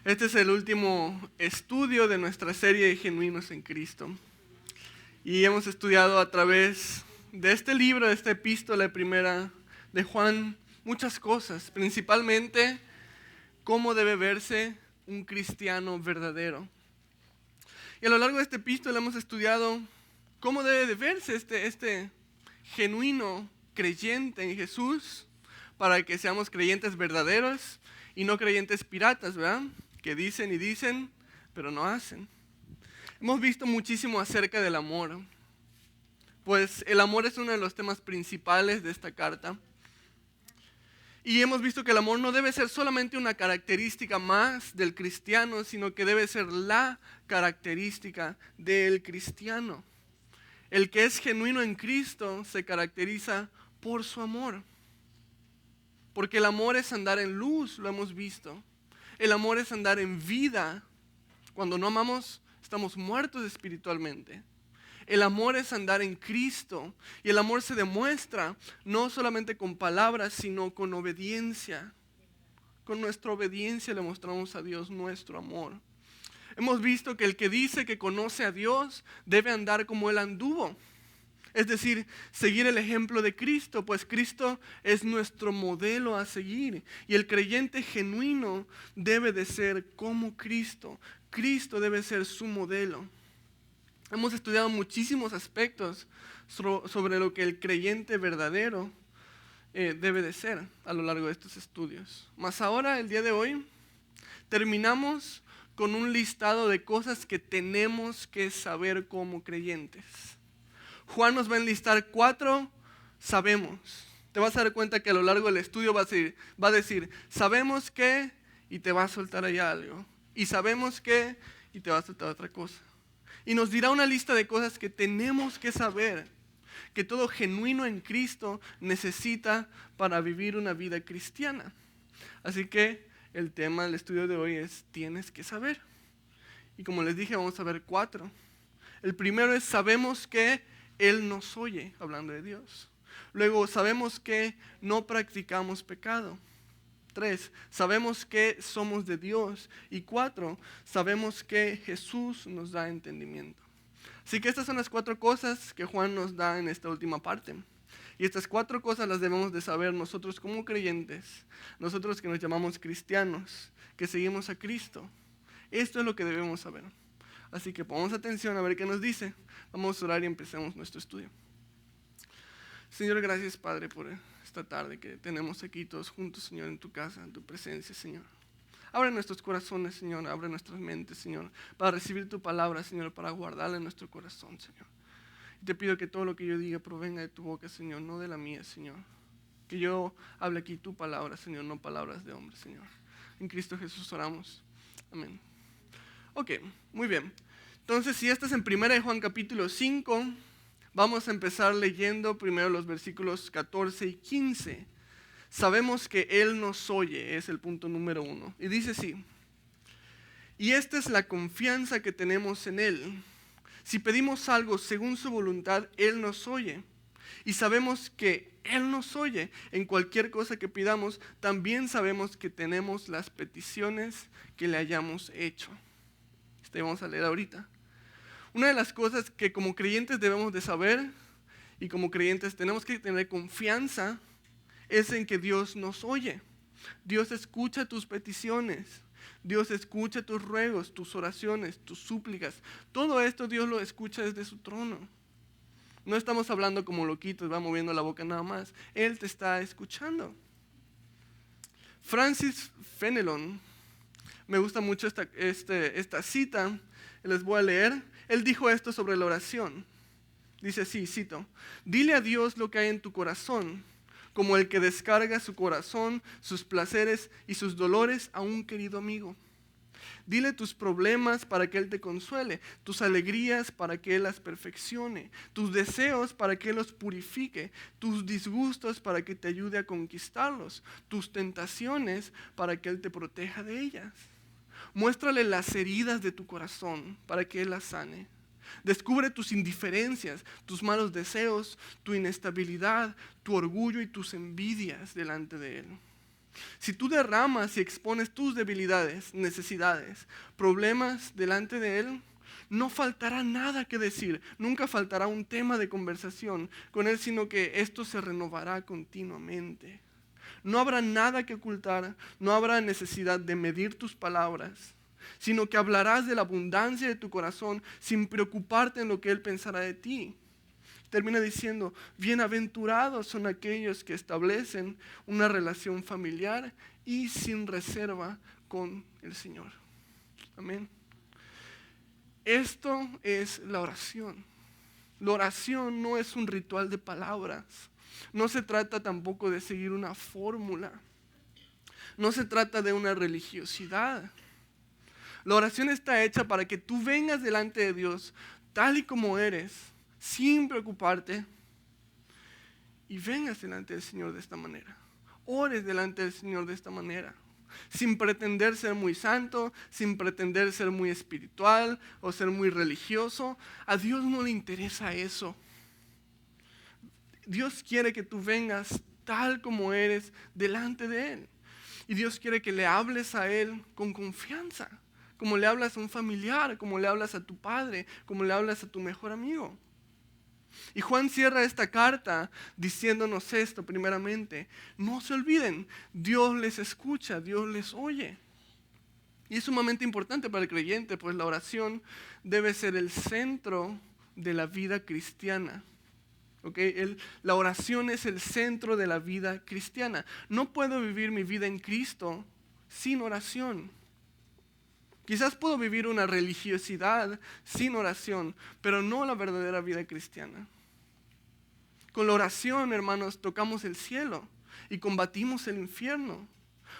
Este es el último estudio de nuestra serie de Genuinos en Cristo. Y hemos estudiado a través de este libro, de esta epístola primera de Juan, muchas cosas, principalmente cómo debe verse un cristiano verdadero. Y a lo largo de esta epístola hemos estudiado cómo debe de verse este genuino creyente en Jesús, para que seamos creyentes verdaderos y no creyentes piratas, ¿verdad? Que dicen y dicen, pero no hacen. Hemos visto muchísimo acerca del amor, pues el amor es uno de los temas principales de esta carta. Y hemos visto que el amor no debe ser solamente una característica más del cristiano, sino que debe ser la característica del cristiano. El que es genuino en Cristo se caracteriza por su amor. Porque el amor es andar en luz, lo hemos visto. El amor es andar en vida. Cuando no amamos, estamos muertos espiritualmente. El amor es andar en Cristo. Y el amor se demuestra no solamente con palabras, sino con obediencia. Con nuestra obediencia le mostramos a Dios nuestro amor. Hemos visto que el que dice que conoce a Dios debe andar como Él anduvo. Es decir, seguir el ejemplo de Cristo, pues Cristo es nuestro modelo a seguir. Y el creyente genuino debe de ser como Cristo. Cristo debe ser su modelo. Hemos estudiado muchísimos aspectos sobre lo que el creyente verdadero debe de ser a lo largo de estos estudios. Mas ahora, el día de hoy, terminamos con un listado de cosas que tenemos que saber como creyentes. Juan nos va a enlistar 4 sabemos. Te vas a dar cuenta que a lo largo del estudio va a decir, sabemos que, y te va a soltar allá algo. Y sabemos que, y te va a soltar otra cosa. Y nos dirá una lista de cosas que tenemos que saber, que todo genuino en Cristo necesita para vivir una vida cristiana. Así que el tema del estudio de hoy es, tienes que saber. Y como les dije, vamos a ver 4. El primero es, sabemos que Él nos oye, hablando de Dios. Luego, sabemos que no practicamos pecado. 3, sabemos que somos de Dios. Y 4, sabemos que Jesús nos da entendimiento. Así que estas son las 4 cosas que Juan nos da en esta última parte. Y estas 4 cosas las debemos de saber nosotros como creyentes, nosotros que nos llamamos cristianos, que seguimos a Cristo. Esto es lo que debemos saber. Así que pongamos atención a ver qué nos dice. Vamos a orar y empecemos nuestro estudio. Señor, gracias Padre por esta tarde que tenemos aquí todos juntos, Señor, en tu casa, en tu presencia, Señor. Abre nuestros corazones, Señor, abre nuestras mentes, Señor, para recibir tu palabra, Señor, para guardarla en nuestro corazón, Señor. Y te pido que todo lo que yo diga provenga de tu boca, Señor, no de la mía, Señor. Que yo hable aquí tu palabra, Señor, no palabras de hombre, Señor. En Cristo Jesús oramos. Amén. Ok, muy bien. Entonces, si estás en 1 Juan capítulo 5, vamos a empezar leyendo primero los versículos 14 y 15. Sabemos que Él nos oye, es el punto número 1. Y dice así, y esta es la confianza que tenemos en Él. Si pedimos algo según su voluntad, Él nos oye. Y sabemos que Él nos oye en cualquier cosa que pidamos. También sabemos que tenemos las peticiones que le hayamos hecho. Vamos a leer ahorita. Una de las cosas que como creyentes debemos de saber y como creyentes tenemos que tener confianza es en que Dios nos oye. Dios escucha tus peticiones. Dios escucha tus ruegos, tus oraciones, tus súplicas. Todo esto Dios lo escucha desde su trono. No estamos hablando como loquitos, va moviendo la boca nada más. Él te está escuchando. Francis Fenelon, me gusta mucho esta cita, les voy a leer. Él dijo esto sobre la oración. Dice así, cito, dile a Dios lo que hay en tu corazón, como el que descarga su corazón, sus placeres y sus dolores a un querido amigo. Dile tus problemas para que Él te consuele, tus alegrías para que Él las perfeccione, tus deseos para que Él los purifique, tus disgustos para que te ayude a conquistarlos, tus tentaciones para que Él te proteja de ellas. Muéstrale las heridas de tu corazón para que Él las sane. Descubre tus indiferencias, tus malos deseos, tu inestabilidad, tu orgullo y tus envidias delante de Él. Si tú derramas y expones tus debilidades, necesidades, problemas delante de Él, no faltará nada que decir, nunca faltará un tema de conversación con Él, sino que esto se renovará continuamente. No habrá nada que ocultar, no habrá necesidad de medir tus palabras, sino que hablarás de la abundancia de tu corazón sin preocuparte en lo que Él pensará de ti. Termina diciendo, bienaventurados son aquellos que establecen una relación familiar y sin reserva con el Señor. Amén. Esto es la oración. La oración no es un ritual de palabras. No se trata tampoco de seguir una fórmula. No se trata de una religiosidad. La oración está hecha para que tú vengas delante de Dios tal y como eres, sin preocuparte, y vengas delante del Señor de esta manera. Ores delante del Señor de esta manera, sin pretender ser muy santo, sin pretender ser muy espiritual o ser muy religioso. A Dios no le interesa eso. Dios quiere que tú vengas tal como eres delante de Él. Y Dios quiere que le hables a Él con confianza, como le hablas a un familiar, como le hablas a tu padre, como le hablas a tu mejor amigo. Y Juan cierra esta carta diciéndonos esto primeramente. No se olviden, Dios les escucha, Dios les oye. Y es sumamente importante para el creyente, pues la oración debe ser el centro de la vida cristiana. La oración es el centro de la vida cristiana. No puedo vivir mi vida en Cristo sin oración. Quizás puedo vivir una religiosidad sin oración, pero no la verdadera vida cristiana. Con la oración, hermanos, tocamos el cielo y combatimos el infierno.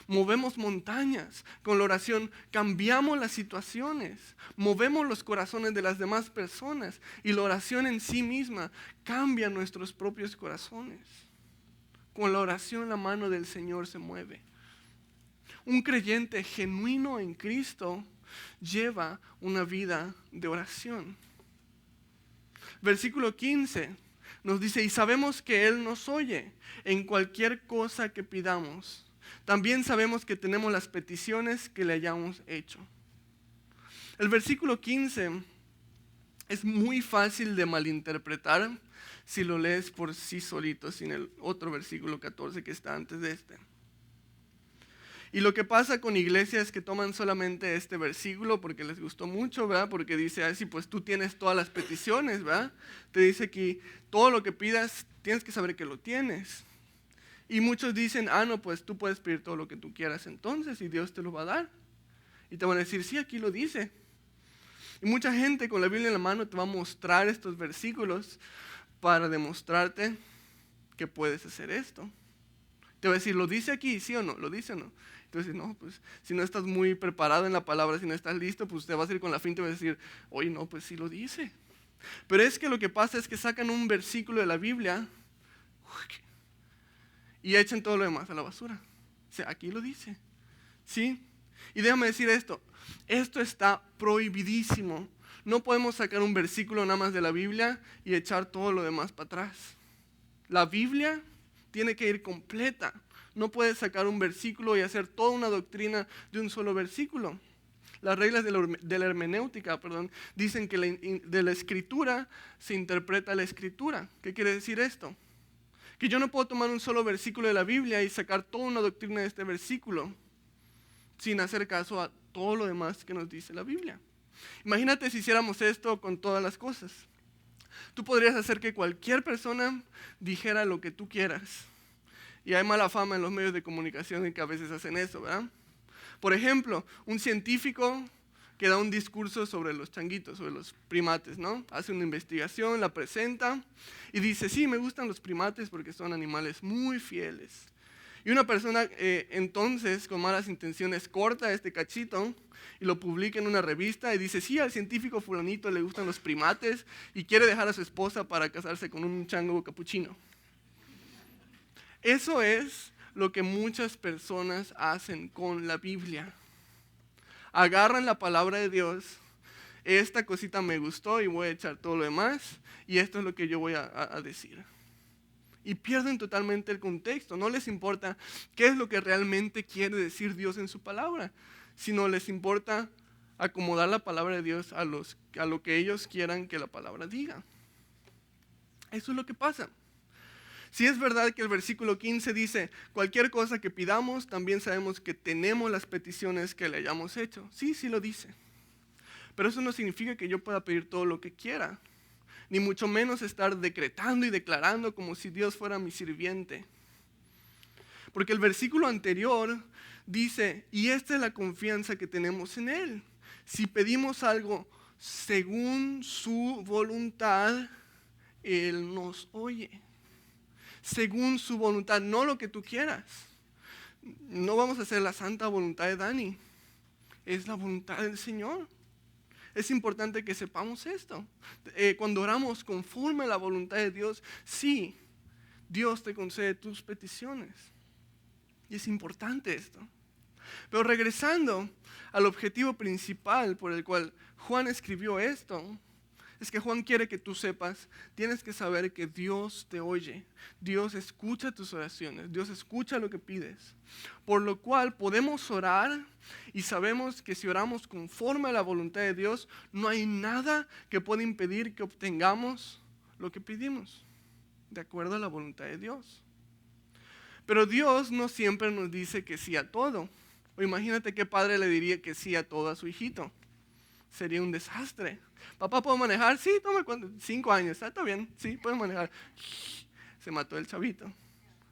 Movemos montañas. Con la oración cambiamos las situaciones. Movemos los corazones de las demás personas. Y la oración en sí misma cambia nuestros propios corazones. Con la oración la mano del Señor se mueve. Un creyente genuino en Cristo lleva una vida de oración. Versículo 15 nos dice, y sabemos que Él nos oye en cualquier cosa que pidamos. También sabemos que tenemos las peticiones que le hayamos hecho. El versículo 15 es muy fácil de malinterpretar si lo lees por sí solito, sin el otro versículo 14 que está antes de este. Y lo que pasa con iglesias que toman solamente este versículo porque les gustó mucho, ¿verdad? Porque dice así, pues tú tienes todas las peticiones, ¿verdad? Te dice que todo lo que pidas tienes que saber que lo tienes. Y muchos dicen, no, pues tú puedes pedir todo lo que tú quieras entonces y Dios te lo va a dar. Y te van a decir, sí, aquí lo dice. Y mucha gente con la Biblia en la mano te va a mostrar estos versículos para demostrarte que puedes hacer esto. Te va a decir, ¿lo dice aquí? ¿Sí o no? ¿Lo dice o no? Entonces, no, pues si no estás muy preparado en la palabra, si no estás listo, pues te vas a ir con la finta y vas a decir, oye, no, pues sí lo dice. Pero es que lo que pasa es que sacan un versículo de la Biblia y echan todo lo demás a la basura. O sea, aquí lo dice. ¿Sí? Y déjame decir esto está prohibidísimo. No podemos sacar un versículo nada más de la Biblia y echar todo lo demás para atrás. La Biblia tiene que ir completa. No puedes sacar un versículo y hacer toda una doctrina de un solo versículo. Las reglas de la hermenéutica, dicen que de la escritura se interpreta la escritura. ¿Qué quiere decir esto? Que yo no puedo tomar un solo versículo de la Biblia y sacar toda una doctrina de este versículo sin hacer caso a todo lo demás que nos dice la Biblia. Imagínate si hiciéramos esto con todas las cosas. Tú podrías hacer que cualquier persona dijera lo que tú quieras. Y hay mala fama en los medios de comunicación en que a veces hacen eso, ¿verdad? Por ejemplo, un científico que da un discurso sobre los changuitos, sobre los primates, ¿no? Hace una investigación, la presenta y dice, sí, me gustan los primates porque son animales muy fieles. Y una persona entonces, con malas intenciones, corta este cachito y lo publica en una revista y dice, sí, al científico fulanito le gustan los primates y quiere dejar a su esposa para casarse con un chango capuchino. Eso es lo que muchas personas hacen con la Biblia. Agarran la palabra de Dios, esta cosita me gustó y voy a echar todo lo demás, y esto es lo que yo voy a decir. y pierden totalmente el contexto. No les importa qué es lo que realmente quiere decir Dios en su palabra, sino les importa acomodar la palabra de Dios a lo que ellos quieran que la palabra diga. Eso es lo que pasa. Si es verdad que el versículo 15 dice, cualquier cosa que pidamos, también sabemos que tenemos las peticiones que le hayamos hecho. Sí, sí lo dice. Pero eso no significa que yo pueda pedir todo lo que quiera, ni mucho menos estar decretando y declarando como si Dios fuera mi sirviente. Porque el versículo anterior dice, y esta es la confianza que tenemos en Él. Si pedimos algo según su voluntad, Él nos oye. Según su voluntad, no lo que tú quieras. No vamos a hacer la santa voluntad de Dani. Es la voluntad del Señor. Es importante que sepamos esto. Cuando oramos conforme a la voluntad de Dios, sí, Dios te concede tus peticiones. Y es importante esto. Pero regresando al objetivo principal por el cual Juan escribió esto, es que Juan quiere que tú sepas, tienes que saber que Dios te oye. Dios escucha tus oraciones, Dios escucha lo que pides. Por lo cual podemos orar y sabemos que si oramos conforme a la voluntad de Dios, no hay nada que pueda impedir que obtengamos lo que pedimos, de acuerdo a la voluntad de Dios. Pero Dios no siempre nos dice que sí a todo. O imagínate qué padre le diría que sí a todo a su hijito. Sería un desastre. Papá, ¿puedo manejar? Sí, toma 5 años. Está bien, sí, puedo manejar. Se mató el chavito.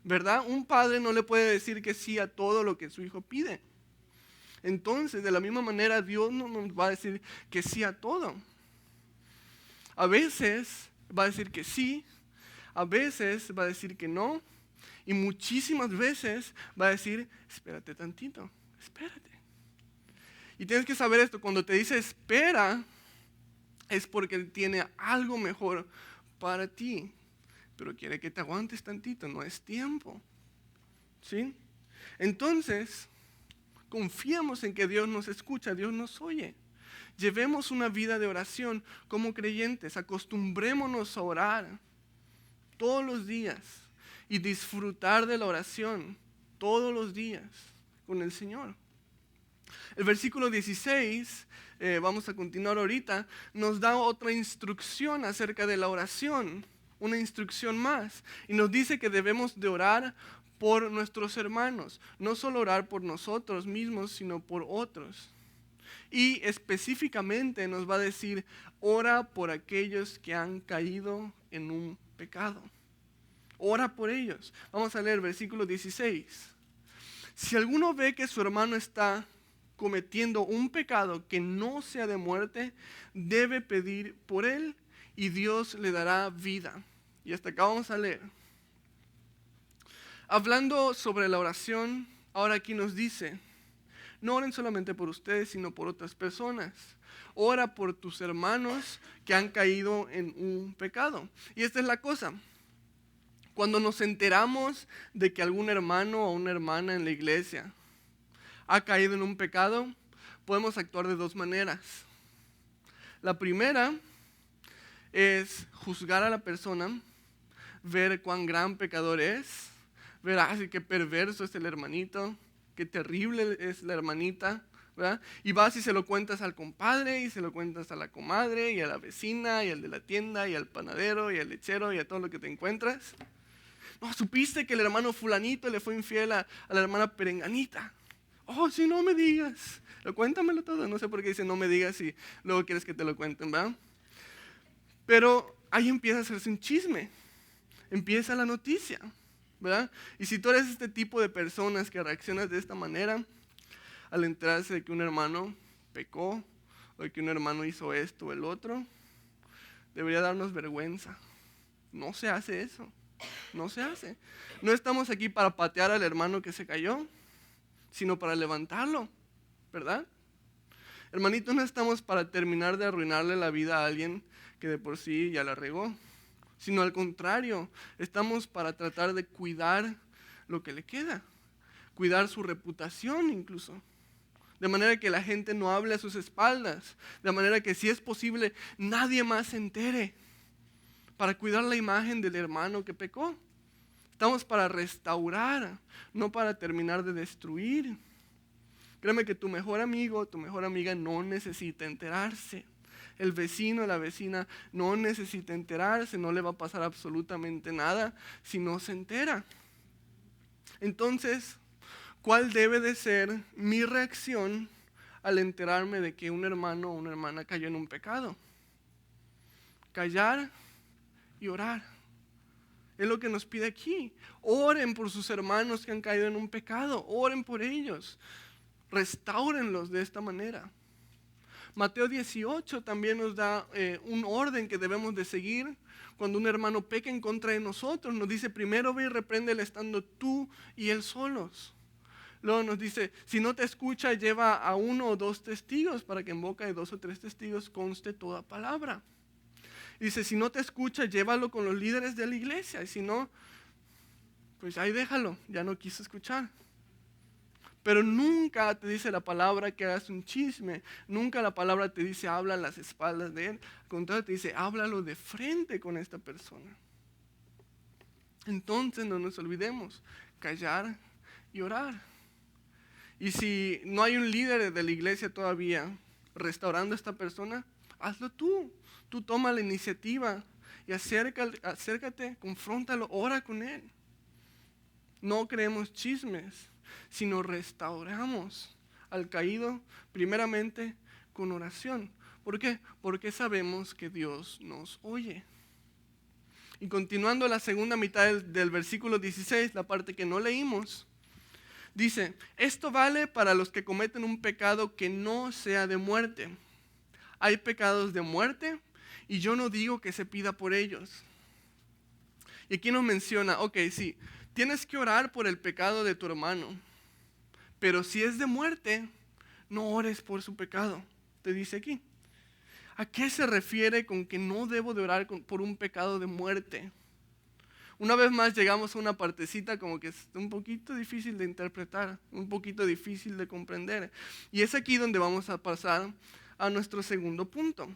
¿Verdad? Un padre no le puede decir que sí a todo lo que su hijo pide. Entonces, de la misma manera, Dios no nos va a decir que sí a todo. A veces va a decir que sí, a veces va a decir que no, y muchísimas veces va a decir, espérate tantito, espérate. Y tienes que saber esto, cuando te dice espera, es porque Él tiene algo mejor para ti. Pero quiere que te aguantes tantito, no es tiempo. ¿Sí? Entonces, confiemos en que Dios nos escucha, Dios nos oye. Llevemos una vida de oración como creyentes, acostumbrémonos a orar todos los días y disfrutar de la oración todos los días con el Señor. El versículo 16, vamos a continuar ahorita, nos da otra instrucción acerca de la oración, una instrucción más. Y nos dice que debemos de orar por nuestros hermanos, no solo orar por nosotros mismos, sino por otros. Y específicamente nos va a decir, ora por aquellos que han caído en un pecado. Ora por ellos. Vamos a leer el versículo 16. Si alguno ve que su hermano está cometiendo un pecado que no sea de muerte, debe pedir por él y Dios le dará vida. Y hasta acá vamos a leer. Hablando sobre la oración, ahora aquí nos dice, no oren solamente por ustedes, sino por otras personas. Ora por tus hermanos que han caído en un pecado. Y esta es la cosa. Cuando nos enteramos de que algún hermano o una hermana en la iglesia ha caído en un pecado, podemos actuar de dos maneras. La primera es juzgar a la persona, ver cuán gran pecador es, ver así qué perverso es el hermanito, qué terrible es la hermanita, ¿verdad? Y vas y se lo cuentas al compadre, y se lo cuentas a la comadre, y a la vecina, y al de la tienda, y al panadero, y al lechero, y a todo lo que te encuentras. No, supiste que el hermano fulanito le fue infiel a la hermana perenganita. Oh, si no me digas. Cuéntamelo todo. No sé por qué dice no me digas y luego quieres que te lo cuenten, ¿verdad? Pero ahí empieza a hacerse un chisme. Empieza la noticia, ¿verdad? Y si tú eres este tipo de personas que reaccionas de esta manera, al enterarse de que un hermano pecó, o de que un hermano hizo esto o el otro, debería darnos vergüenza. No se hace eso. No se hace. No estamos aquí para patear al hermano que se cayó, sino para levantarlo, ¿verdad? Hermanito, no estamos para terminar de arruinarle la vida a alguien que de por sí ya la regó, sino al contrario, estamos para tratar de cuidar lo que le queda, cuidar su reputación incluso, de manera que la gente no hable a sus espaldas, de manera que si es posible nadie más se entere, para cuidar la imagen del hermano que pecó. Estamos para restaurar, no para terminar de destruir. Créeme que tu mejor amigo, tu mejor amiga no necesita enterarse. El vecino, la vecina no necesita enterarse, no le va a pasar absolutamente nada si no se entera. Entonces, ¿cuál debe de ser mi reacción al enterarme de que un hermano o una hermana cayó en un pecado? Callar y orar. Es lo que nos pide aquí. Oren por sus hermanos que han caído en un pecado. Oren por ellos. Restáurenlos de esta manera. Mateo 18 también nos da un orden que debemos de seguir. Cuando un hermano peca en contra de nosotros, nos dice: primero ve y repréndele estando tú y él solos. Luego nos dice: si no te escucha, lleva a 1 o 2 testigos, para que en boca de 2 o 3 testigos conste toda palabra. Dice: si no te escucha, llévalo con los líderes de la iglesia. Y si no, pues ahí déjalo, ya no quiso escuchar. Pero nunca te dice la palabra que hagas un chisme. Nunca la palabra te dice habla a las espaldas de él. Al contrario, te dice háblalo de frente con esta persona. Entonces no nos olvidemos, callar y orar. Y si no hay un líder de la iglesia todavía restaurando a esta persona, hazlo tú. Tú toma la iniciativa y acércate, confróntalo, ora con él. No creemos chismes, sino restauramos al caído primeramente con oración. ¿Por qué? Porque sabemos que Dios nos oye. Y continuando la segunda mitad del versículo 16, la parte que no leímos, dice: esto vale para los que cometen un pecado que no sea de muerte. Hay pecados de muerte y yo no digo que se pida por ellos. Y aquí nos menciona, sí, tienes que orar por el pecado de tu hermano, pero si es de muerte, no ores por su pecado, te dice aquí. ¿A qué se refiere con que no debo de orar por un pecado de muerte? Una vez más llegamos a una partecita como que es un poquito difícil de interpretar, un poquito difícil de comprender. Y es aquí donde vamos a pasar a nuestro segundo punto.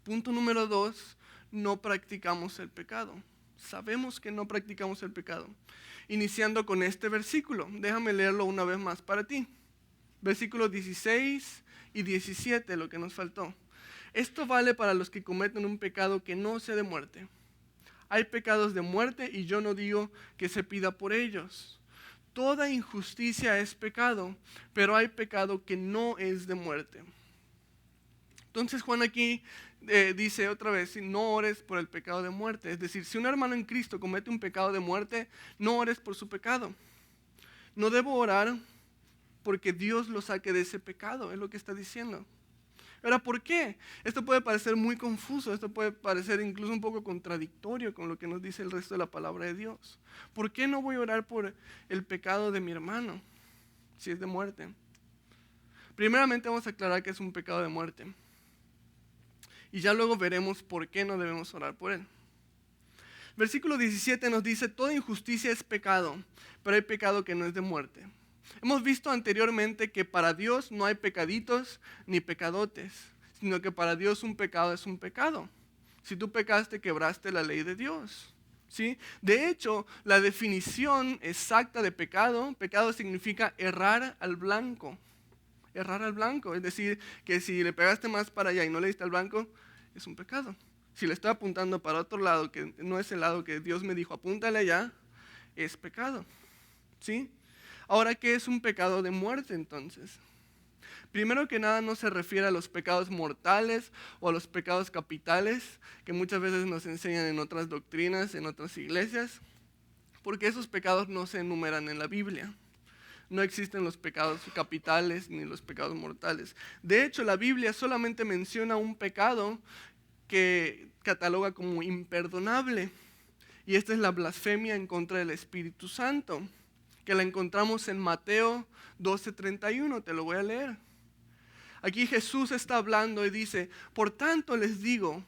Punto número 2, no practicamos el pecado. Sabemos que no practicamos el pecado. Iniciando con este versículo, déjame leerlo una vez más para ti. Versículos 16 y 17, lo que nos faltó. Esto vale para los que cometen un pecado que no sea de muerte. Hay pecados de muerte y yo no digo que se pida por ellos. Toda injusticia es pecado, pero hay pecado que no es de muerte. Entonces Juan aquí dice otra vez: no ores por el pecado de muerte. Es decir, si un hermano en Cristo comete un pecado de muerte, no ores por su pecado. No debo orar porque Dios lo saque de ese pecado, es lo que está diciendo. Ahora, ¿por qué? Esto puede parecer muy confuso, esto puede parecer incluso un poco contradictorio con lo que nos dice el resto de la palabra de Dios. ¿Por qué no voy a orar por el pecado de mi hermano si es de muerte? Primeramente vamos a aclarar que es un pecado de muerte. Y ya luego veremos por qué no debemos orar por él. Versículo 17 nos dice: toda injusticia es pecado, pero hay pecado que no es de muerte. Hemos visto anteriormente que para Dios no hay pecaditos ni pecadotes, sino que para Dios un pecado es un pecado. Si tú pecaste, quebraste la ley de Dios, ¿sí? De hecho, la definición exacta de pecado significa errar al blanco. Errar al blanco, es decir, que si le pegaste más para allá y no le diste al blanco, es un pecado. Si le estoy apuntando para otro lado, que no es el lado que Dios me dijo, apúntale allá, es pecado, ¿sí? Ahora, ¿qué es un pecado de muerte entonces? Primero que nada, no se refiere a los pecados mortales o a los pecados capitales, que muchas veces nos enseñan en otras doctrinas, en otras iglesias, porque esos pecados no se enumeran en la Biblia. No existen los pecados capitales ni los pecados mortales. De hecho, la Biblia solamente menciona un pecado que cataloga como imperdonable, y esta es la blasfemia en contra del Espíritu Santo, que la encontramos en Mateo 12:31, te lo voy a leer. Aquí Jesús está hablando y dice: por tanto les digo,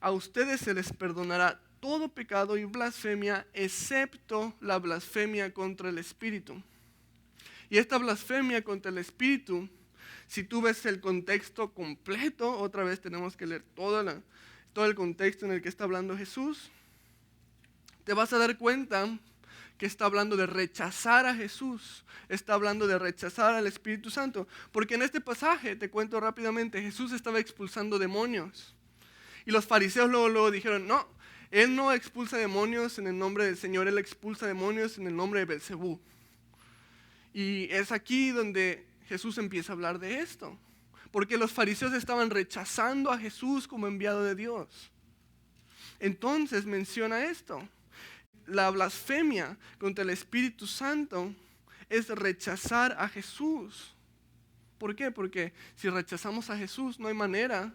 a ustedes se les perdonará todo pecado y blasfemia, excepto la blasfemia contra el Espíritu. Y esta blasfemia contra el Espíritu, si tú ves el contexto completo, otra vez tenemos que leer todo el contexto en el que está hablando Jesús. te vas a dar cuenta que está hablando de rechazar a Jesús, está hablando de rechazar al Espíritu Santo, porque en este pasaje, te cuento rápidamente, Jesús estaba expulsando demonios, y los fariseos luego dijeron, no, Él no expulsa demonios en el nombre del Señor, Él expulsa demonios en el nombre de Belcebú. Y es aquí donde Jesús empieza a hablar de esto, porque los fariseos estaban rechazando a Jesús como enviado de Dios. Entonces menciona esto. La blasfemia contra el Espíritu Santo es rechazar a Jesús. ¿Por qué? Porque si rechazamos a Jesús no hay manera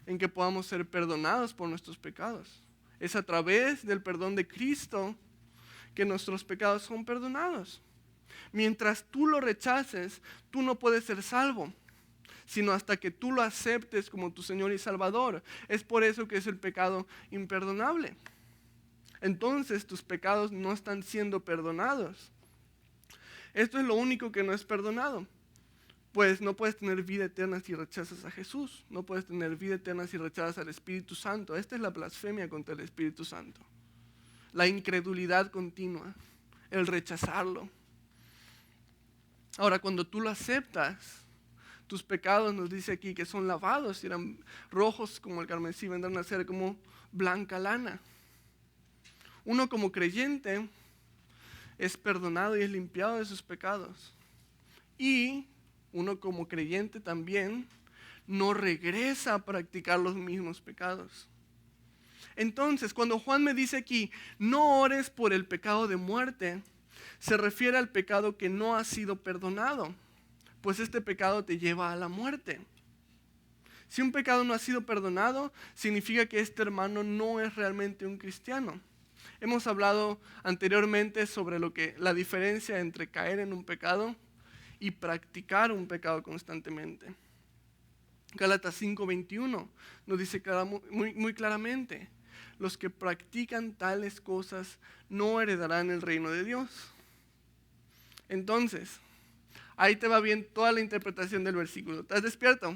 en que podamos ser perdonados por nuestros pecados. Es a través del perdón de Cristo que nuestros pecados son perdonados. Mientras tú lo rechaces, tú no puedes ser salvo, sino hasta que tú lo aceptes como tu Señor y Salvador. Es por eso que es el pecado imperdonable. Entonces tus pecados no están siendo perdonados. Esto es lo único que no es perdonado. Pues no puedes tener vida eterna si rechazas a Jesús. No puedes tener vida eterna si rechazas al Espíritu Santo. Esta es la blasfemia contra el Espíritu Santo. La incredulidad continua, el rechazarlo. Ahora, cuando tú lo aceptas, tus pecados, nos dice aquí, que son lavados, si eran rojos como el carmesí, vendrán a ser como blanca lana. Uno como creyente es perdonado y es limpiado de sus pecados. Y uno como creyente también no regresa a practicar los mismos pecados. Entonces, cuando Juan me dice aquí, no ores por el pecado de muerte, se refiere al pecado que no ha sido perdonado, pues este pecado te lleva a la muerte. Si un pecado no ha sido perdonado, significa que este hermano no es realmente un cristiano. Hemos hablado anteriormente sobre la diferencia entre caer en un pecado y practicar un pecado constantemente. Gálatas 5:21 nos dice muy claramente, los que practican tales cosas no heredarán el reino de Dios. Entonces, ahí te va bien toda la interpretación del versículo. ¿Estás despierto?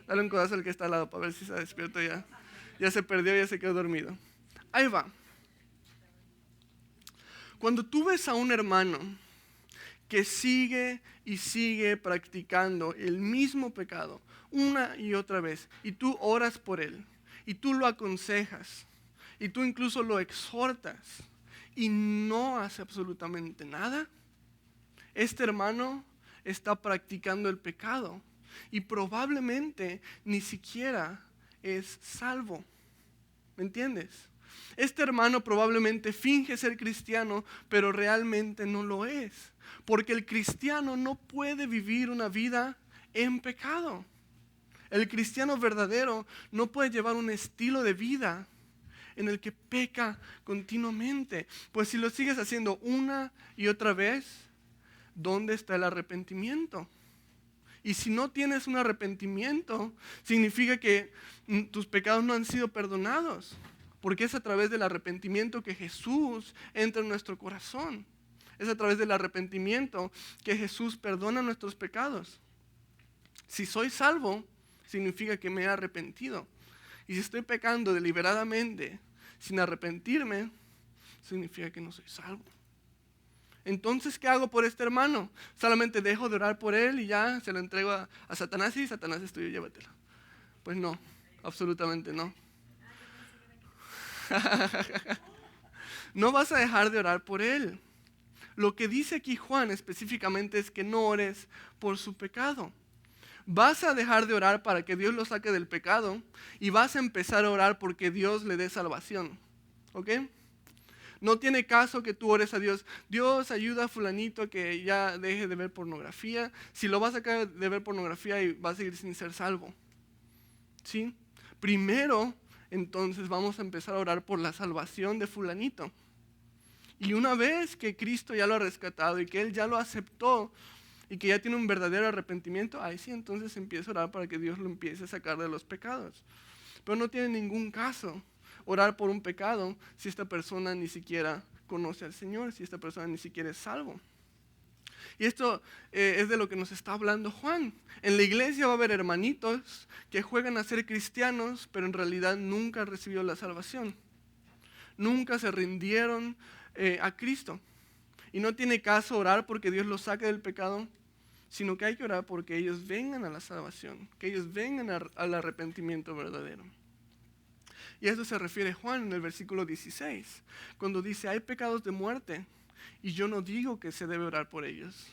Dale un codazo al que está al lado para ver si está despierto ya. Ya se perdió, ya se quedó dormido. Ahí va. Cuando tú ves a un hermano que sigue y sigue practicando el mismo pecado una y otra vez, y tú oras por él, y tú lo aconsejas, y tú incluso lo exhortas, y no hace absolutamente nada, este hermano está practicando el pecado, y probablemente ni siquiera es salvo. ¿Me entiendes? Este hermano probablemente finge ser cristiano, pero realmente no lo es. Porque el cristiano no puede vivir una vida en pecado. El cristiano verdadero no puede llevar un estilo de vida en el que peca continuamente. Pues si lo sigues haciendo una y otra vez, ¿dónde está el arrepentimiento? Y si no tienes un arrepentimiento, significa que tus pecados no han sido perdonados. Porque es a través del arrepentimiento que Jesús entra en nuestro corazón. Es a través del arrepentimiento que Jesús perdona nuestros pecados. Si soy salvo, significa que me he arrepentido. Y si estoy pecando deliberadamente, sin arrepentirme, significa que no soy salvo. Entonces, ¿qué hago por este hermano? Solamente dejo de orar por él y ya se lo entrego a Satanás y Satanás es tuyo, llévatelo. Pues no, absolutamente no. No vas a dejar de orar por él. Lo que dice aquí Juan específicamente es que no ores por su pecado. Vas a dejar de orar para que Dios lo saque del pecado y vas a empezar a orar porque Dios le dé salvación. ¿Ok? No tiene caso que tú ores a Dios. Dios, ayuda a fulanito a que ya deje de ver pornografía. Si lo vas a sacar de ver pornografía y va a seguir sin ser salvo. ¿Sí? Primero, entonces vamos a empezar a orar por la salvación de fulanito. Y una vez que Cristo ya lo ha rescatado y que Él ya lo aceptó y que ya tiene un verdadero arrepentimiento, ahí sí entonces empieza a orar para que Dios lo empiece a sacar de los pecados. Pero no tiene ningún caso orar por un pecado si esta persona ni siquiera conoce al Señor, si esta persona ni siquiera es salvo. Y esto es de lo que nos está hablando Juan. En la iglesia va a haber hermanitos que juegan a ser cristianos, pero en realidad nunca han recibido la salvación. nunca se rindieron a Cristo. Y no tiene caso orar porque Dios los saque del pecado, sino que hay que orar porque ellos vengan a la salvación, que ellos vengan al arrepentimiento verdadero. Y a eso se refiere Juan en el versículo 16, cuando dice, hay pecados de muerte, y yo no digo que se debe orar por ellos.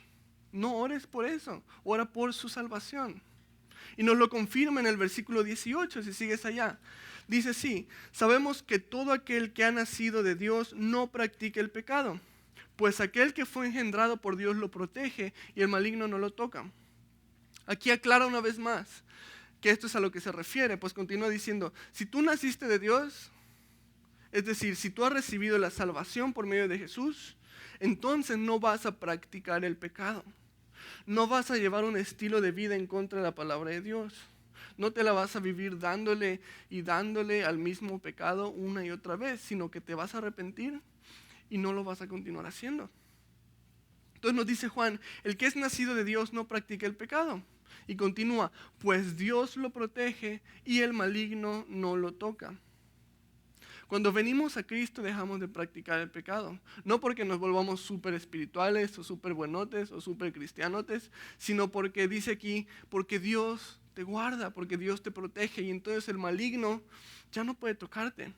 No ores por eso, ora por su salvación. Y nos lo confirma en el versículo 18, si sigues allá. Dice así, sabemos que todo aquel que ha nacido de Dios no practica el pecado, pues aquel que fue engendrado por Dios lo protege y el maligno no lo toca. Aquí aclara una vez más que esto es a lo que se refiere, pues continúa diciendo, si tú naciste de Dios, es decir, si tú has recibido la salvación por medio de Jesús, entonces no vas a practicar el pecado. No vas a llevar un estilo de vida en contra de la palabra de Dios. No te la vas a vivir dándole y dándole al mismo pecado una y otra vez, sino que te vas a arrepentir y no lo vas a continuar haciendo. Entonces nos dice Juan, el que es nacido de Dios no practica el pecado. Y continúa, pues Dios lo protege y el maligno no lo toca. Cuando venimos a Cristo dejamos de practicar el pecado. No porque nos volvamos súper espirituales o súper buenotes o súper cristianotes, sino porque dice aquí, porque Dios te guarda, porque Dios te protege y entonces el maligno ya no puede tocarte.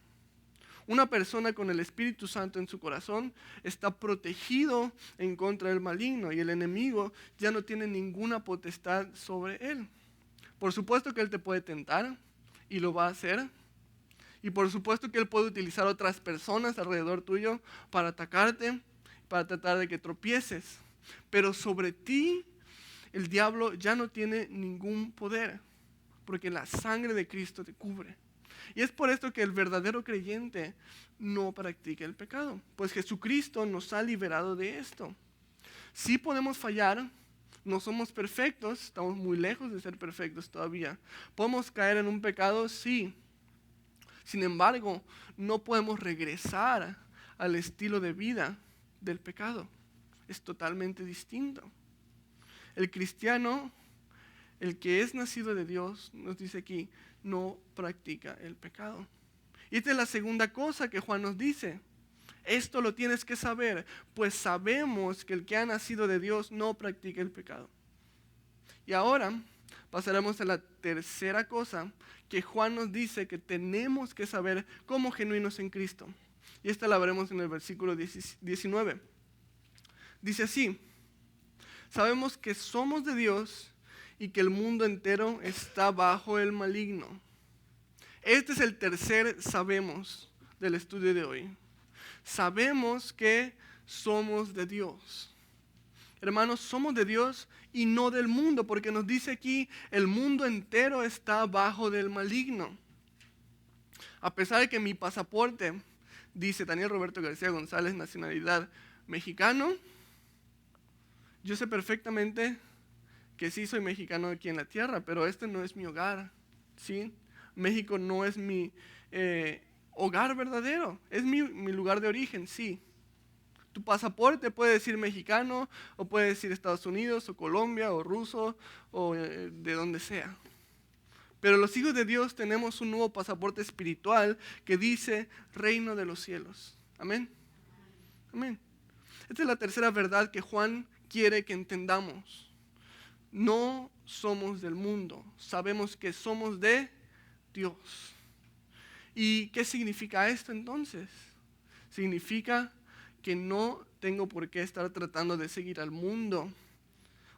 Una persona con el Espíritu Santo en su corazón está protegido en contra del maligno y el enemigo ya no tiene ninguna potestad sobre él. Por supuesto que él te puede tentar y lo va a hacer. Y por supuesto que él puede utilizar otras personas alrededor tuyo para atacarte, para tratar de que tropieces. Pero sobre ti el diablo ya no tiene ningún poder, porque la sangre de Cristo te cubre. Y es por esto que el verdadero creyente no practica el pecado, pues Jesucristo nos ha liberado de esto. Sí podemos fallar, no somos perfectos, estamos muy lejos de ser perfectos todavía. ¿Podemos caer en un pecado? Sí. Sin embargo, no podemos regresar al estilo de vida del pecado. Es totalmente distinto. El cristiano, el que es nacido de Dios, nos dice aquí, no practica el pecado. Y esta es la segunda cosa que Juan nos dice. Esto lo tienes que saber, pues sabemos que el que ha nacido de Dios no practica el pecado. Y ahora pasaremos a la tercera cosa que Juan nos dice que tenemos que saber como genuinos en Cristo. Y esta la veremos en el versículo 19. Dice así, sabemos que somos de Dios y que el mundo entero está bajo el maligno. Este es el tercer sabemos del estudio de hoy. Sabemos que somos de Dios. Hermanos, somos de Dios y no del mundo, porque nos dice aquí, el mundo entero está bajo del maligno. A pesar de que mi pasaporte dice Daniel Roberto García González, nacionalidad mexicano, yo sé perfectamente que sí soy mexicano aquí en la tierra, pero este no es mi hogar, ¿sí? México no es mi hogar verdadero, es mi lugar de origen, sí. Tu pasaporte puede decir mexicano, o puede decir Estados Unidos, o Colombia, o ruso, o de donde sea. Pero los hijos de Dios tenemos un nuevo pasaporte espiritual que dice reino de los cielos. Amén. Amén. Esta es la tercera verdad que Juan quiere que entendamos. No somos del mundo, sabemos que somos de Dios. ¿Y qué significa esto entonces? Significa que no tengo por qué estar tratando de seguir al mundo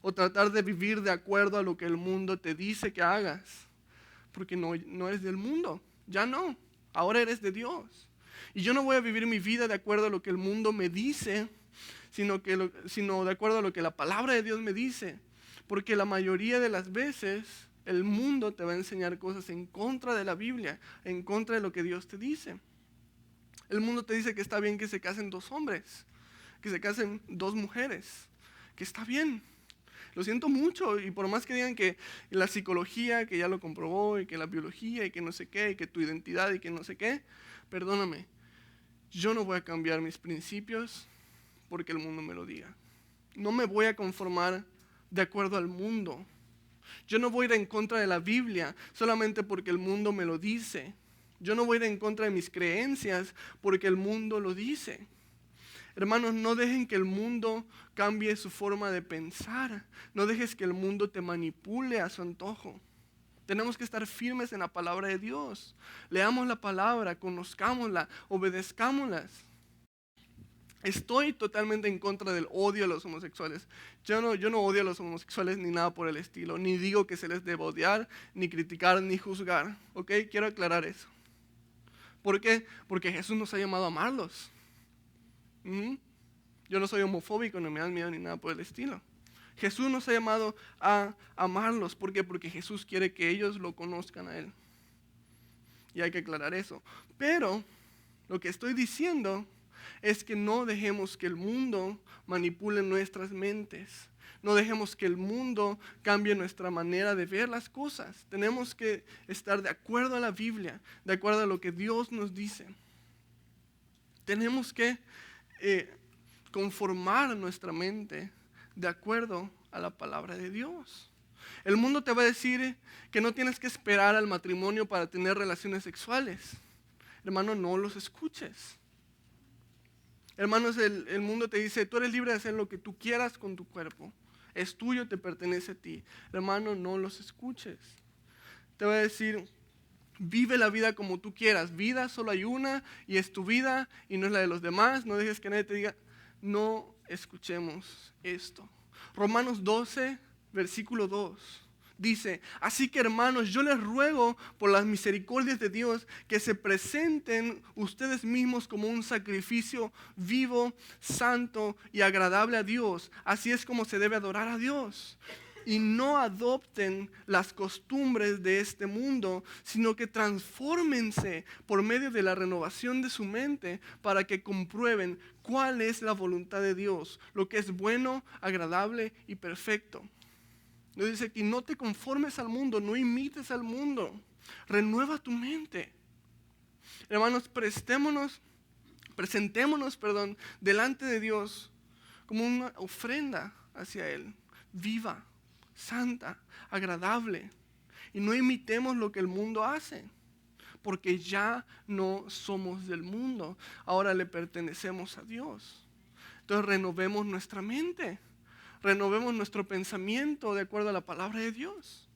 o tratar de vivir de acuerdo a lo que el mundo te dice que hagas, porque no eres del mundo, ya no, ahora eres de Dios. Y yo no voy a vivir mi vida de acuerdo a lo que el mundo me dice, sino de acuerdo a lo que la palabra de Dios me dice, porque la mayoría de las veces el mundo te va a enseñar cosas en contra de la Biblia, en contra de lo que Dios te dice. El mundo te dice que está bien que se casen 2 hombres, que se casen 2 mujeres, que está bien. Lo siento mucho, y por más que digan que la psicología, que ya lo comprobó, y que la biología, y que no sé qué, y que tu identidad, y que no sé qué, perdóname, yo no voy a cambiar mis principios porque el mundo me lo diga. No me voy a conformar de acuerdo al mundo. Yo no voy a ir en contra de la Biblia solamente porque el mundo me lo dice. Yo no voy a ir en contra de mis creencias porque el mundo lo dice. Hermanos, no dejen que el mundo cambie su forma de pensar. No dejes que el mundo te manipule a su antojo. Tenemos que estar firmes en la palabra de Dios. Leamos la palabra, conozcámosla, obedezcámoslas. Estoy totalmente en contra del odio a los homosexuales. Yo no odio a los homosexuales ni nada por el estilo. Ni digo que se les debe odiar, ni criticar, ni juzgar. ¿Ok? Quiero aclarar eso. ¿Por qué? Porque Jesús nos ha llamado a amarlos. Yo no soy homofóbico, no me dan miedo ni nada por el estilo. Jesús nos ha llamado a amarlos. ¿Por qué? Porque Jesús quiere que ellos lo conozcan a Él. Y hay que aclarar eso. Pero lo que estoy diciendo es que no dejemos que el mundo manipule nuestras mentes. No dejemos que el mundo cambie nuestra manera de ver las cosas. Tenemos que estar de acuerdo a la Biblia, de acuerdo a lo que Dios nos dice. Tenemos que conformar nuestra mente de acuerdo a la palabra de Dios. El mundo te va a decir que no tienes que esperar al matrimonio para tener relaciones sexuales. Hermano, no los escuches. Hermanos, el mundo te dice, tú eres libre de hacer lo que tú quieras con tu cuerpo. Es tuyo, te pertenece a ti. Hermano, no los escuches. Te va a decir, vive la vida como tú quieras. Vida solo hay una y es tu vida y no es la de los demás. No dejes que nadie te diga, no escuchemos esto. Romanos 12, versículo 2. Dice, así que hermanos, yo les ruego por las misericordias de Dios que se presenten ustedes mismos como un sacrificio vivo, santo y agradable a Dios. Así es como se debe adorar a Dios. Y no adopten las costumbres de este mundo, sino que transfórmense por medio de la renovación de su mente para que comprueben cuál es la voluntad de Dios, lo que es bueno, agradable y perfecto. Nos dice que no te conformes al mundo, no imites al mundo. Renueva tu mente. Hermanos, presentémonos, delante de Dios como una ofrenda hacia Él, viva, santa, agradable. Y no imitemos lo que el mundo hace, porque ya no somos del mundo, ahora le pertenecemos a Dios. Entonces renovemos nuestra mente. Renovemos nuestro pensamiento de acuerdo a la palabra de Dios.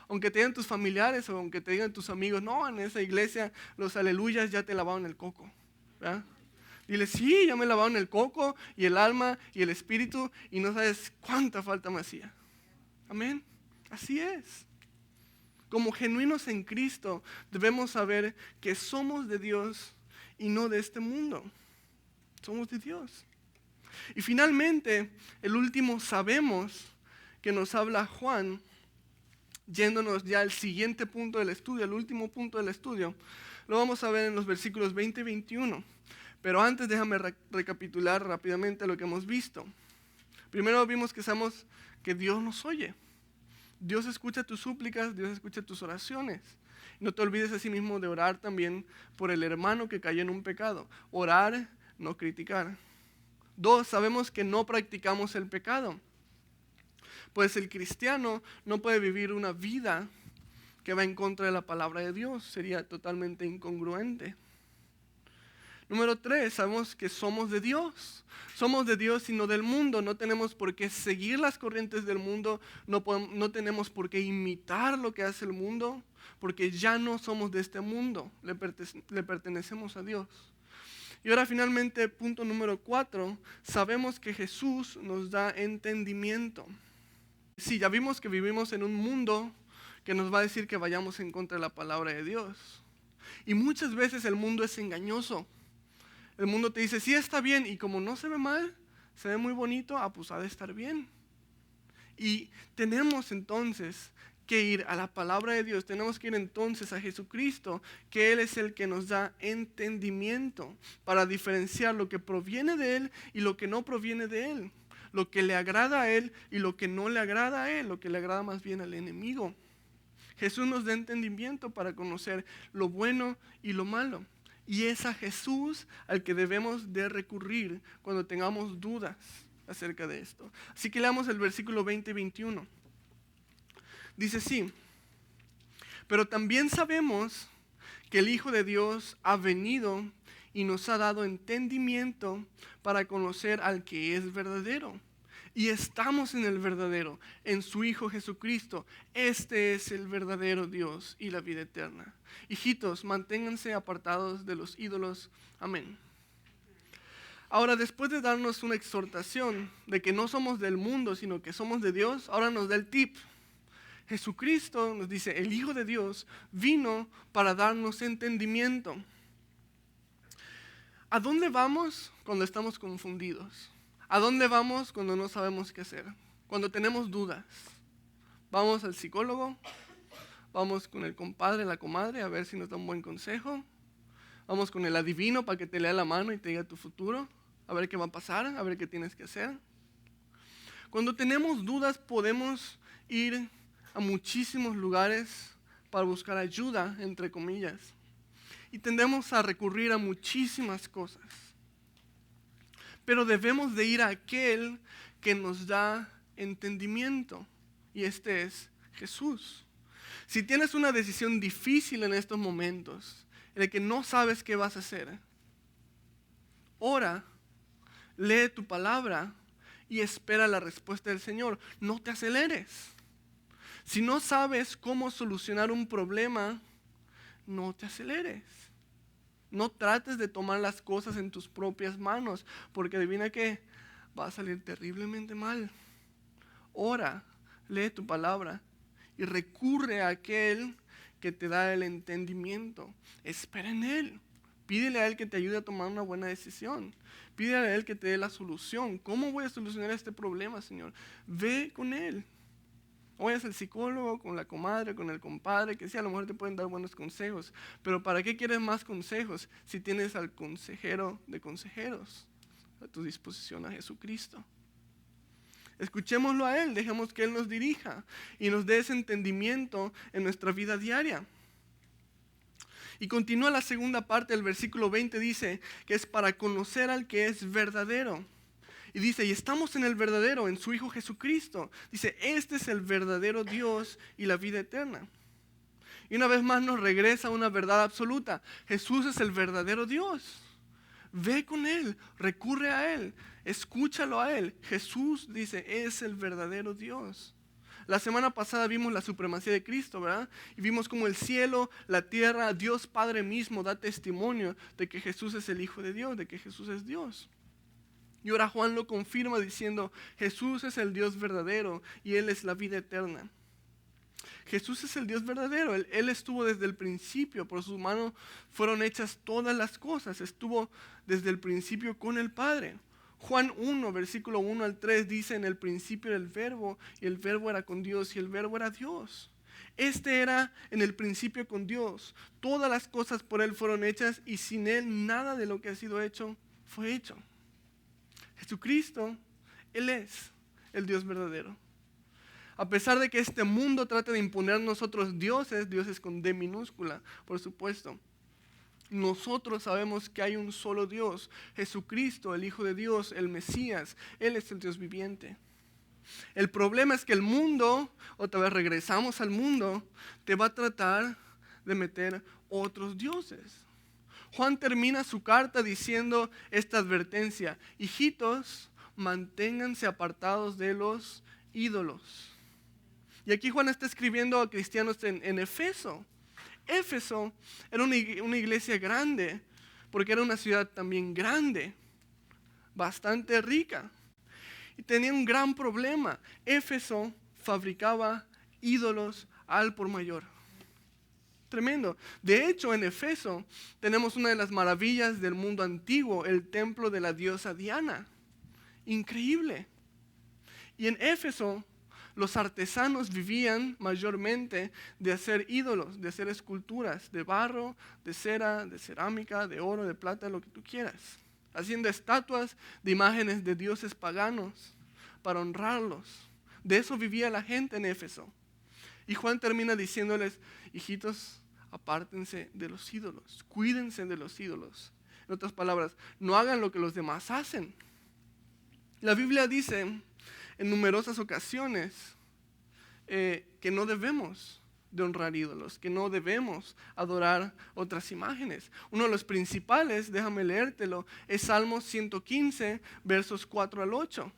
Aunque te digan tus familiares o aunque te digan tus amigos, no, en esa iglesia los aleluyas ya te lavaron el coco. ¿Verdad? Dile, sí, ya me lavaron el coco y el alma y el espíritu y no sabes cuánta falta me hacía. Amén. Así es. Como genuinos en Cristo debemos saber que somos de Dios y no de este mundo. Somos de Dios. Y finalmente, el último sabemos que nos habla Juan, yéndonos ya al siguiente punto del estudio, el último punto del estudio, lo vamos a ver en los versículos 20 y 21. Pero antes déjame recapitular rápidamente lo que hemos visto. Primero vimos que sabemos que Dios nos oye. Dios escucha tus súplicas, Dios escucha tus oraciones. No te olvides asimismo de orar también por el hermano que cayó en un pecado. Orar, no criticar. 2, sabemos que no practicamos el pecado. Pues el cristiano no puede vivir una vida que va en contra de la palabra de Dios. Sería totalmente incongruente. Número 3, sabemos que somos de Dios. Somos de Dios y no del mundo. No tenemos por qué seguir las corrientes del mundo. No tenemos por qué imitar lo que hace el mundo. Porque ya no somos de este mundo. Le pertenecemos a Dios. Y ahora finalmente, punto número 4, sabemos que Jesús nos da entendimiento. Sí, ya vimos que vivimos en un mundo que nos va a decir que vayamos en contra de la palabra de Dios. Y muchas veces el mundo es engañoso. El mundo te dice, sí está bien, y como no se ve mal, se ve muy bonito, pues ha de estar bien. Y tenemos entonces que ir a la palabra de Dios, tenemos que ir entonces a Jesucristo, que Él es el que nos da entendimiento para diferenciar lo que proviene de Él y lo que no proviene de Él, lo que le agrada a Él y lo que no le agrada a Él, lo que le agrada más bien al enemigo. Jesús nos da entendimiento para conocer lo bueno y lo malo. Y es a Jesús al que debemos de recurrir cuando tengamos dudas acerca de esto. Así que leamos el versículo 20 y 21. Dice así, pero también sabemos que el Hijo de Dios ha venido y nos ha dado entendimiento para conocer al que es verdadero. Y estamos en el verdadero, en su Hijo Jesucristo. Este es el verdadero Dios y la vida eterna. Hijitos, manténganse apartados de los ídolos. Amén. Ahora, después de darnos una exhortación de que no somos del mundo, sino que somos de Dios, ahora nos da el tip. Jesucristo nos dice, el Hijo de Dios vino para darnos entendimiento. ¿A dónde vamos cuando estamos confundidos? ¿A dónde vamos cuando no sabemos qué hacer? Cuando tenemos dudas. Vamos al psicólogo, vamos con el compadre, la comadre, a ver si nos da un buen consejo. Vamos con el adivino para que te lea la mano y te diga tu futuro, a ver qué va a pasar, a ver qué tienes que hacer. Cuando tenemos dudas podemos ir a muchísimos lugares para buscar ayuda, entre comillas. Y tendemos a recurrir a muchísimas cosas. Pero debemos de ir a aquel que nos da entendimiento. Y este es Jesús. Si tienes una decisión difícil en estos momentos, en el que no sabes qué vas a hacer, ora, lee tu palabra y espera la respuesta del Señor. No te aceleres. Si no sabes cómo solucionar un problema, no te aceleres. No trates de tomar las cosas en tus propias manos, porque adivina qué, va a salir terriblemente mal. Ora, lee tu palabra y recurre a aquel que te da el entendimiento. Espera en Él. Pídele a Él que te ayude a tomar una buena decisión. Pídele a Él que te dé la solución. ¿Cómo voy a solucionar este problema, Señor? Ve con Él. O vayas al psicólogo, con la comadre, con el compadre, que sí, a lo mejor te pueden dar buenos consejos. Pero ¿para qué quieres más consejos si tienes al consejero de consejeros a tu disposición, a Jesucristo? Escuchémoslo a Él, dejemos que Él nos dirija y nos dé ese entendimiento en nuestra vida diaria. Y continúa la segunda parte del versículo 20, dice que es para conocer al que es verdadero. Y dice, y estamos en el verdadero, en su Hijo Jesucristo. Dice, este es el verdadero Dios y la vida eterna. Y una vez más nos regresa a una verdad absoluta. Jesús es el verdadero Dios. Ve con Él, recurre a Él, escúchalo a Él. Jesús, dice, es el verdadero Dios. La semana pasada vimos la supremacía de Cristo, ¿verdad? Y vimos como el cielo, la tierra, Dios Padre mismo da testimonio de que Jesús es el Hijo de Dios, de que Jesús es Dios. Y ahora Juan lo confirma diciendo, Jesús es el Dios verdadero y Él es la vida eterna. Jesús es el Dios verdadero, Él estuvo desde el principio, por su mano fueron hechas todas las cosas, estuvo desde el principio con el Padre. Juan 1, versículo 1 al 3 dice, en el principio era el verbo y el verbo era con Dios y el verbo era Dios. Este era en el principio con Dios, todas las cosas por Él fueron hechas y sin Él nada de lo que ha sido hecho fue hecho. Jesucristo, Él es el Dios verdadero. A pesar de que este mundo trate de imponer a nosotros dioses con D minúscula, por supuesto, nosotros sabemos que hay un solo Dios, Jesucristo, el Hijo de Dios, el Mesías. Él es el Dios viviente. El problema es que el mundo, otra vez regresamos al mundo, te va a tratar de meter otros dioses. Juan termina su carta diciendo esta advertencia, hijitos, manténganse apartados de los ídolos. Y aquí Juan está escribiendo a cristianos en Éfeso. Éfeso era una iglesia grande, porque era una ciudad también grande, bastante rica. Y tenía un gran problema. Éfeso fabricaba ídolos al por mayor. Tremendo. De hecho, en Éfeso tenemos una de las maravillas del mundo antiguo, el templo de la diosa Diana. Increíble. Y en Éfeso, los artesanos vivían mayormente de hacer ídolos, de hacer esculturas de barro, de cera, de cerámica, de oro, de plata, lo que tú quieras. Haciendo estatuas de imágenes de dioses paganos para honrarlos. De eso vivía la gente en Éfeso. Y Juan termina diciéndoles, hijitos, apártense de los ídolos, cuídense de los ídolos. En otras palabras, no hagan lo que los demás hacen. La Biblia dice en numerosas ocasiones que no debemos de honrar ídolos, que no debemos adorar otras imágenes. Uno de los principales, déjame leértelo, es Salmos 115, versos 4 al 8.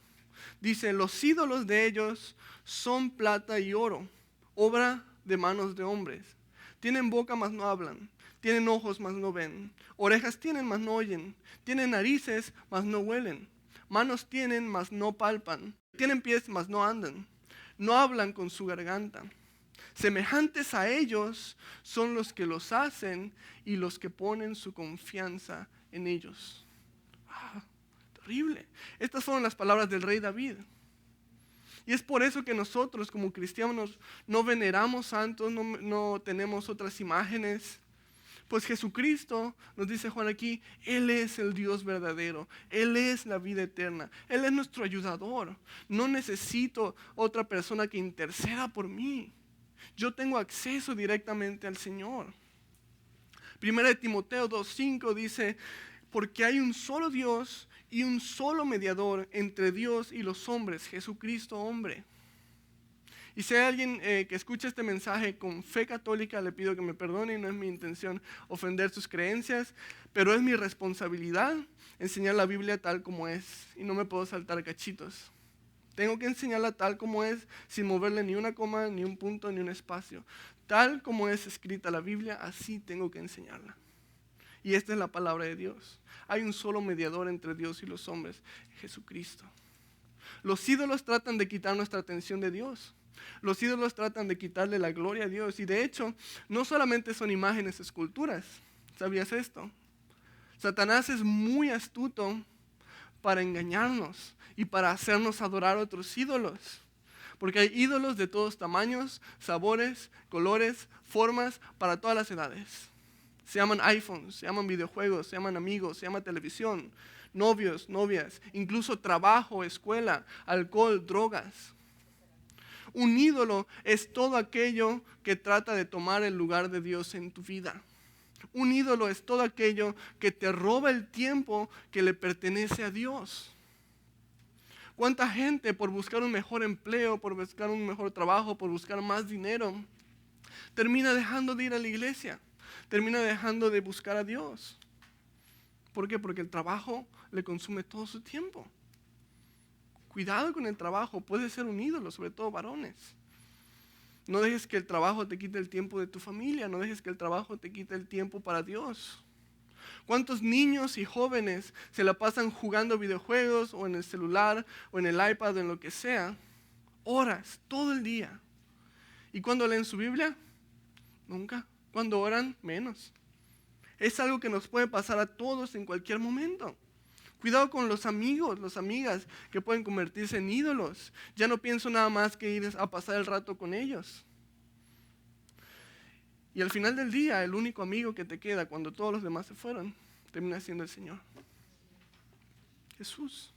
Dice, los ídolos de ellos son plata y oro, obra de manos de hombres. Tienen boca, mas no hablan. Tienen ojos, mas no ven. Orejas tienen, mas no oyen. Tienen narices, mas no huelen. Manos tienen, mas no palpan. Tienen pies, mas no andan. No hablan con su garganta. Semejantes a ellos son los que los hacen y los que ponen su confianza en ellos. Terrible. Estas fueron las palabras del rey David. Y es por eso que nosotros como cristianos no veneramos santos, no tenemos otras imágenes. Pues Jesucristo, nos dice Juan aquí, Él es el Dios verdadero, Él es la vida eterna, Él es nuestro ayudador. No necesito otra persona que interceda por mí. Yo tengo acceso directamente al Señor. Primera de Timoteo 2:5 dice, porque hay un solo Dios y un solo mediador entre Dios y los hombres, Jesucristo hombre. Y si hay alguien que escucha este mensaje con fe católica, le pido que me perdone, y no es mi intención ofender sus creencias, pero es mi responsabilidad enseñar la Biblia tal como es, y no me puedo saltar cachitos. Tengo que enseñarla tal como es, sin moverle ni una coma, ni un punto, ni un espacio. Tal como es escrita la Biblia, así tengo que enseñarla. Y esta es la palabra de Dios. Hay un solo mediador entre Dios y los hombres, Jesucristo. Los ídolos tratan de quitar nuestra atención de Dios. Los ídolos tratan de quitarle la gloria a Dios. Y de hecho, no solamente son imágenes, esculturas. ¿Sabías esto? Satanás es muy astuto para engañarnos y para hacernos adorar otros ídolos. Porque hay ídolos de todos tamaños, sabores, colores, formas, para todas las edades. Se llaman iPhones, se llaman videojuegos, se llaman amigos, se llama televisión, novios, novias, incluso trabajo, escuela, alcohol, drogas. Un ídolo es todo aquello que trata de tomar el lugar de Dios en tu vida. Un ídolo es todo aquello que te roba el tiempo que le pertenece a Dios. ¿Cuánta gente por buscar un mejor empleo, por buscar un mejor trabajo, por buscar más dinero, termina dejando de ir a la iglesia? Termina dejando de buscar a Dios. ¿Por qué? Porque el trabajo le consume todo su tiempo. Cuidado con el trabajo, puede ser un ídolo, sobre todo varones. No dejes que el trabajo te quite el tiempo de tu familia, no dejes que el trabajo te quite el tiempo para Dios. ¿Cuántos niños y jóvenes se la pasan jugando videojuegos o en el celular o en el iPad o en lo que sea? Horas, todo el día. ¿Y cuándo leen su Biblia? Nunca. ¿Cuándo oran? Menos. Es algo que nos puede pasar a todos en cualquier momento. Cuidado con los amigos, las amigas que pueden convertirse en ídolos. Ya no pienso nada más que ir a pasar el rato con ellos. Y al final del día, el único amigo que te queda cuando todos los demás se fueron, termina siendo el Señor. Jesús.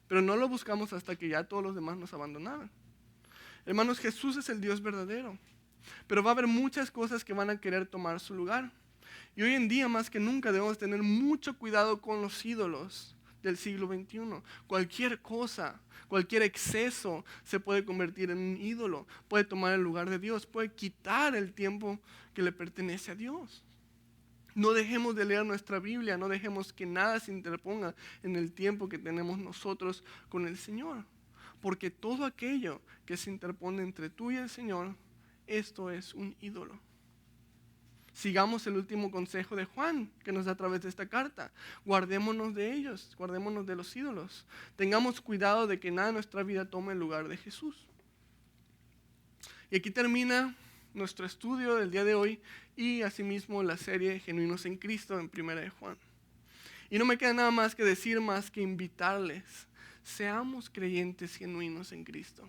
Pero no lo buscamos hasta que ya todos los demás nos abandonaron. Hermanos, Jesús es el Dios verdadero. Pero va a haber muchas cosas que van a querer tomar su lugar. Y hoy en día más que nunca debemos tener mucho cuidado con los ídolos del siglo XXI. Cualquier cosa, cualquier exceso se puede convertir en un ídolo. Puede tomar el lugar de Dios, puede quitar el tiempo que le pertenece a Dios. No dejemos de leer nuestra Biblia, no dejemos que nada se interponga en el tiempo que tenemos nosotros con el Señor. Porque todo aquello que se interpone entre tú y el Señor, esto es un ídolo. Sigamos el último consejo de Juan que nos da a través de esta carta. Guardémonos de ellos, guardémonos de los ídolos. Tengamos cuidado de que nada en nuestra vida tome el lugar de Jesús. Y aquí termina nuestro estudio del día de hoy y asimismo la serie Genuinos en Cristo en Primera de Juan. Y no me queda nada más que decir, más que invitarles. Seamos creyentes genuinos en Cristo.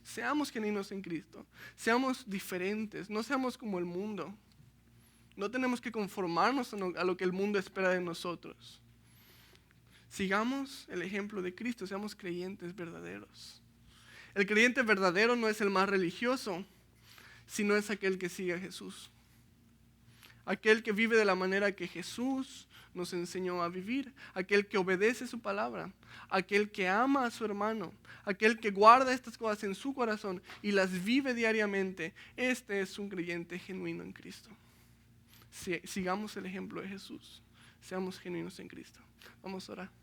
Seamos genuinos en Cristo. Seamos diferentes, no seamos como el mundo. No tenemos que conformarnos a lo que el mundo espera de nosotros. Sigamos el ejemplo de Cristo, seamos creyentes verdaderos. El creyente verdadero no es el más religioso, sino es aquel que sigue a Jesús. Aquel que vive de la manera que Jesús nos enseñó a vivir, aquel que obedece su palabra, aquel que ama a su hermano, aquel que guarda estas cosas en su corazón y las vive diariamente. Este es un creyente genuino en Cristo. Sigamos el ejemplo de Jesús, seamos genuinos en Cristo. Vamos a orar.